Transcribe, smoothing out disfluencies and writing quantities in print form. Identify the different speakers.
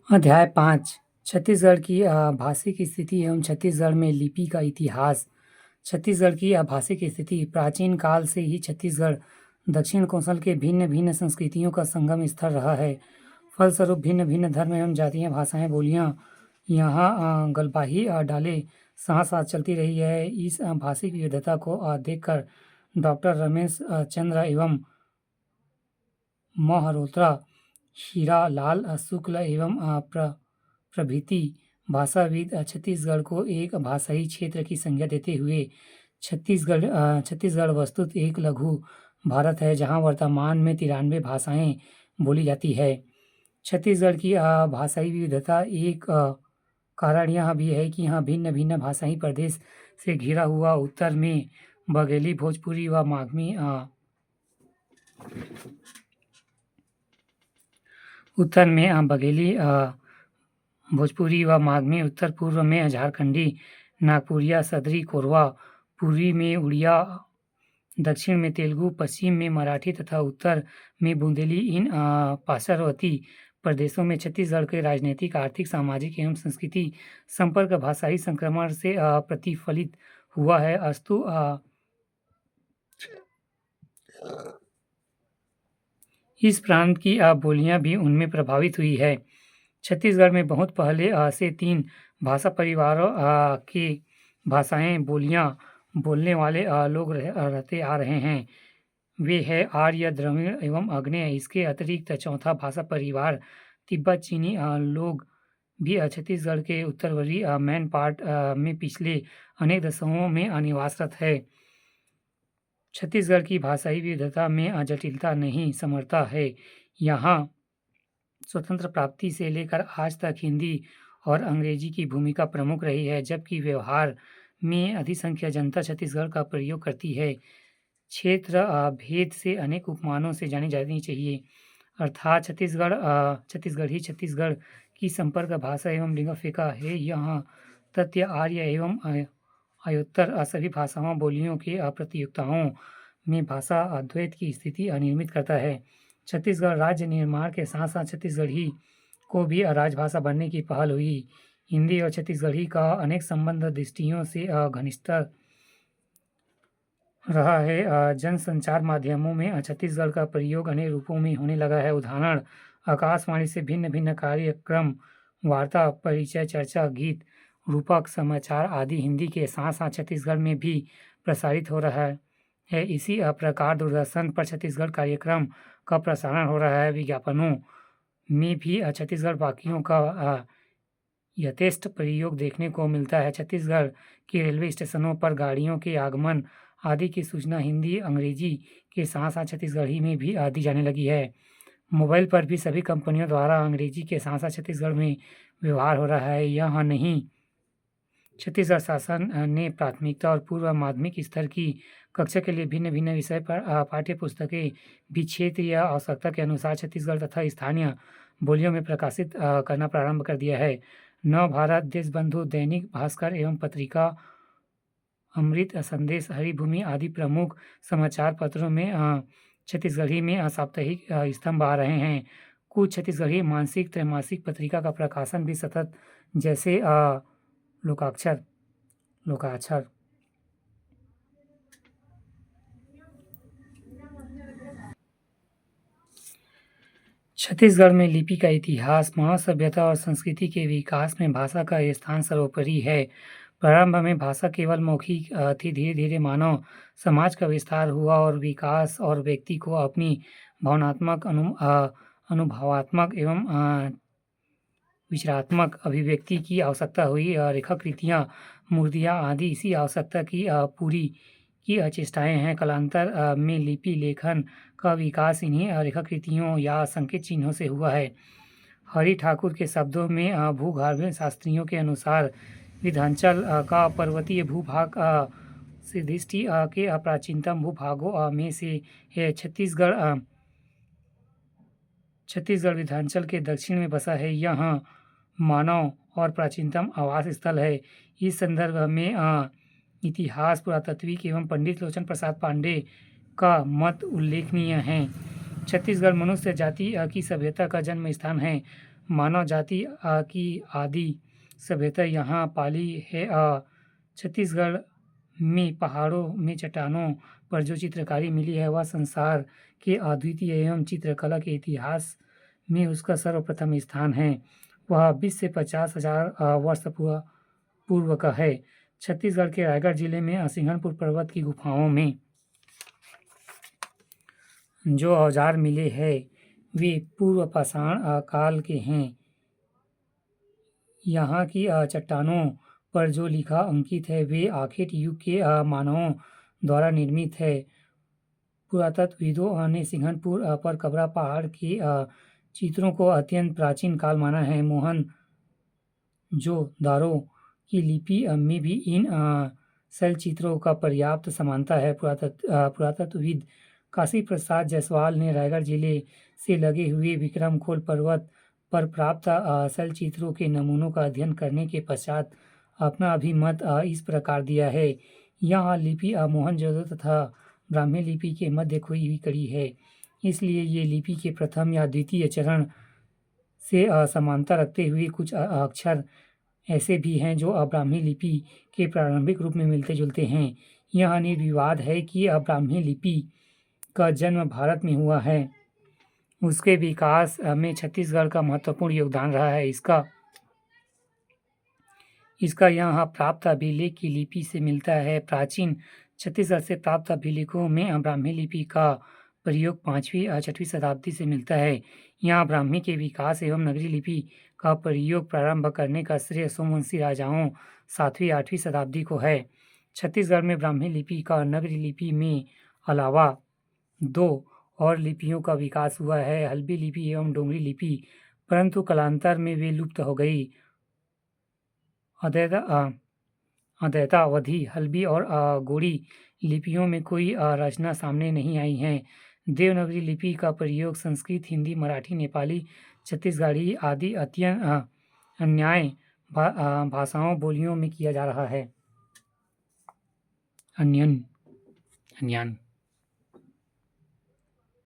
Speaker 1: अध्याय 5 छत्तीसगढ़ की भाषिक स्थिति एवं छत्तीसगढ़ में लिपि का इतिहास। छत्तीसगढ़ की भाषिक स्थिति प्राचीन काल से ही छत्तीसगढ़ दक्षिण कोसल के भिन्न भिन्न संस्कृतियों का संगम स्थल रहा है। फलस्वरूप भिन्न भिन्न धर्म एवं जातियाँ, भाषाएं, बोलियां यहाँ गलबाही डाले साथ साथ चलती रही है। इस भाषिक विविधता को देखकर डॉक्टर रमेश चंद्र एवं महरोत्रा हीरालाल शुक्ल एवं प्रभृति भाषाविद छत्तीसगढ़ को एक भाषाई क्षेत्र की संज्ञा देते हुए छत्तीसगढ़ वस्तुत एक लघु भारत है, जहाँ वर्तमान में 93 भाषाएं बोली जाती है। छत्तीसगढ़ की भाषाई विविधता एक कारण यह भी है कि यहाँ भिन्न भिन्न भाषाई प्रदेश से घिरा हुआ उत्तर में बघेली, भोजपुरी व माघमी उत्तर में बघेली, भोजपुरी व माघमी, उत्तर पूर्व में झारखंडी, नागपुरिया, सदरी, कोरवा, पूर्वी में उड़िया, दक्षिण में तेलुगु, पश्चिम में मराठी तथा उत्तर में बुंदेली। इन पार्श्ववर्ती प्रदेशों में छत्तीसगढ़ के राजनीतिक, आर्थिक, सामाजिक एवं संस्कृति संपर्क भाषाई संक्रमण से प्रतिफलित हुआ है। अस्तु इस प्रांत की बोलियां भी उनमें प्रभावित हुई है। छत्तीसगढ़ में बहुत पहले से 3 भाषा परिवारों के भाषाएं, बोलियां बोलने वाले लोग रहते आ रहे हैं। वे है आर्य, द्रविड़ एवं आग्नेय। इसके अतिरिक्त चौथा भाषा परिवार तिब्बत चीनी लोग भी छत्तीसगढ़ के उत्तरवर्ती मैन पार्ट में पिछले अनेक दशकों में निवासरत है। छत्तीसगढ़ की भाषाई विविधता में जटिलता नहीं समरता है। यहाँ स्वतंत्र प्राप्ति से लेकर आज तक हिंदी और अंग्रेजी की भूमिका प्रमुख रही है, जबकि व्यवहार में अधिसंख्यक जनता छत्तीसगढ़ का प्रयोग करती है। क्षेत्र भेद से अनेक उपमानों से जानी जानी चाहिए, अर्थात छत्तीसगढ़ की संपर्क भाषा एवं लिंगफेका है। यहाँ तथ्य आर्य एवं आयोत्तर सभी भाषाओं बोलियों के प्रतियोगिताओं में भाषा अद्वैत की स्थिति निर्मित करता है। छत्तीसगढ़ राज्य निर्माण के साथ साथ छत्तीसगढ़ी को भी राजभाषा बनने की पहल हुई। हिंदी और छत्तीसगढ़ी का अनेक संबंध दृष्टियों से घनिष्ठ रहा है। जनसंचार माध्यमों में छत्तीसगढ़ का प्रयोग अनेक रूपों में होने लगा है। उदाहरण, आकाशवाणी से भिन्न भिन्न कार्यक्रम, वार्ता, परिचय, चर्चा, गीत, रूपक, समाचार आदि हिंदी के साथ साथ छत्तीसगढ़ में भी प्रसारित हो रहा है। इसी प्रकार दूरदर्शन पर छत्तीसगढ़ कार्यक्रम का प्रसारण हो रहा है। विज्ञापनों में भी छत्तीसगढ़ वाक्यों का यथेष्ट प्रयोग देखने को मिलता है। छत्तीसगढ़ के रेलवे स्टेशनों पर गाड़ियों के आगमन आदि की सूचना हिंदी, अंग्रेजी के साथ साथ छत्तीसगढ़ी में भी दी जाने लगी है। मोबाइल पर भी सभी कंपनियों द्वारा अंग्रेजी के साथ साथ छत्तीसगढ़ में व्यवहार हो रहा है। यह नहीं, छत्तीसगढ़ शासन ने प्राथमिकता और पूर्व माध्यमिक स्तर की कक्षा के लिए भिन्न भिन्न विषय पर पाठ्य पुस्तकें भी क्षेत्रीय आवश्यकता के अनुसार छत्तीसगढ़ तथा स्थानीय बोलियों में प्रकाशित करना प्रारंभ कर दिया है। नव भारत, देशबंधु, दैनिक भास्कर एवं पत्रिका अमृत संदेश, हरिभूमि आदि प्रमुख समाचार पत्रों में छत्तीसगढ़ी में साप्ताहिक स्तंभ आ रहे हैं। कुछ छत्तीसगढ़ी मासिक, त्रैमासिक पत्रिका का प्रकाशन भी सतत, जैसे लोकाक्षर। छत्तीसगढ़ में लिपि का इतिहास। मानव सभ्यता और संस्कृति के विकास में भाषा का स्थान सर्वोपरि है। प्रारंभ में भाषा केवल मौखिक थी। धीरे धीरे मानव समाज का विस्तार हुआ और विकास और व्यक्ति को अपनी भावनात्मक, अनुभवात्मक एवं विचारात्मक अभिव्यक्ति की आवश्यकता हुई। रेखाकृतियाँ, मूर्तियाँ आदि इसी आवश्यकता की पूरी की चेष्टाएं हैं। कालांतर में लिपि लेखन का विकास इन्हीं रेखाकृतियों या संकेत चिन्हों से हुआ है। हरि ठाकुर के शब्दों में भूगर्भीय शास्त्रियों के अनुसार विंध्याचल का पर्वतीय भूभाग से दृष्टि के प्राचीनतम भूभागों में से है। छत्तीसगढ़ विंध्याचल के दक्षिण में बसा है। यह मानव और प्राचीनतम आवास स्थल है। इस संदर्भ में इतिहास, पुरातत्विक एवं पंडित लोचन प्रसाद पांडे का मत उल्लेखनीय है। छत्तीसगढ़ मनुष्य जाति की सभ्यता का जन्म स्थान है। मानव जाति की आदि सभ्यता यहाँ पाली है। छत्तीसगढ़ में पहाड़ों में चट्टानों पर जो चित्रकारी मिली है वह संसार के अद्वितीय एवं चित्रकला के इतिहास में उसका सर्वप्रथम स्थान है। वह 20 से 50,000 वर्ष पूर्व का है। छत्तीसगढ़ के रायगढ़ जिले में सिंघनपुर पर्वत की गुफाओं में जो औजार मिले हैं वे पूर्व पाषाण काल के हैं। यहाँ की चट्टानों पर जो लिखा अंकित है वे आखेट युग के मानवों द्वारा निर्मित है। पुरातत्वविदों ने सिंघनपुर पर कबरा पहाड़ के चित्रों को अत्यंत प्राचीन काल माना है। मोहन जो दारो की लिपि में भी इन शैल चित्रों का पर्याप्त समानता है। पुरातत्वविद काशी प्रसाद जायसवाल ने रायगढ़ जिले से लगे हुए विक्रमखोल पर्वत पर प्राप्त शैल चित्रों के नमूनों का अध्ययन करने के पश्चात अपना अभिमत इस प्रकार दिया है। यह लिपि मोहनजोदड़ो तथा ब्राह्मी लिपि के मध्य खोई हुई कड़ी है, इसलिए ये लिपि के प्रथम या द्वितीय चरण से समानता रखते हुए कुछ अक्षर ऐसे भी हैं जो ब्राह्मी लिपि के प्रारंभिक रूप में मिलते जुलते हैं। यह निर्विवाद है कि ब्राह्मी लिपि का जन्म भारत में हुआ है। उसके विकास में छत्तीसगढ़ का महत्वपूर्ण योगदान रहा है। इसका यहाँ प्राप्त अभिलेख की लिपि से मिलता है। प्राचीन छत्तीसगढ़ से प्राप्त अभिलेखों में ब्राह्मी लिपि का प्रयोग 5वीं-6वीं शताब्दी से मिलता है। यहाँ ब्राह्मी के विकास एवं नगरी लिपि का प्रयोग प्रारंभ करने का श्रेय सोमवंशी राजाओं 7वीं-8वीं शताब्दी को है। छत्तीसगढ़ में ब्राह्मी लिपि का नगरी लिपि में अलावा 2 और लिपियों का विकास हुआ है, हल्बी लिपि एवं डोंगरी लिपि, परंतु कालांतर में वे लुप्त हो गई। अद्वैतावधि हल्बी और गोड़ी लिपियों में कोई रचना सामने नहीं आई है। देवनागरी लिपि का प्रयोग संस्कृत, हिंदी, मराठी, नेपाली, छत्तीसगढ़ी आदि अन्य भाषाओं बोलियों में किया जा रहा है। अन्यन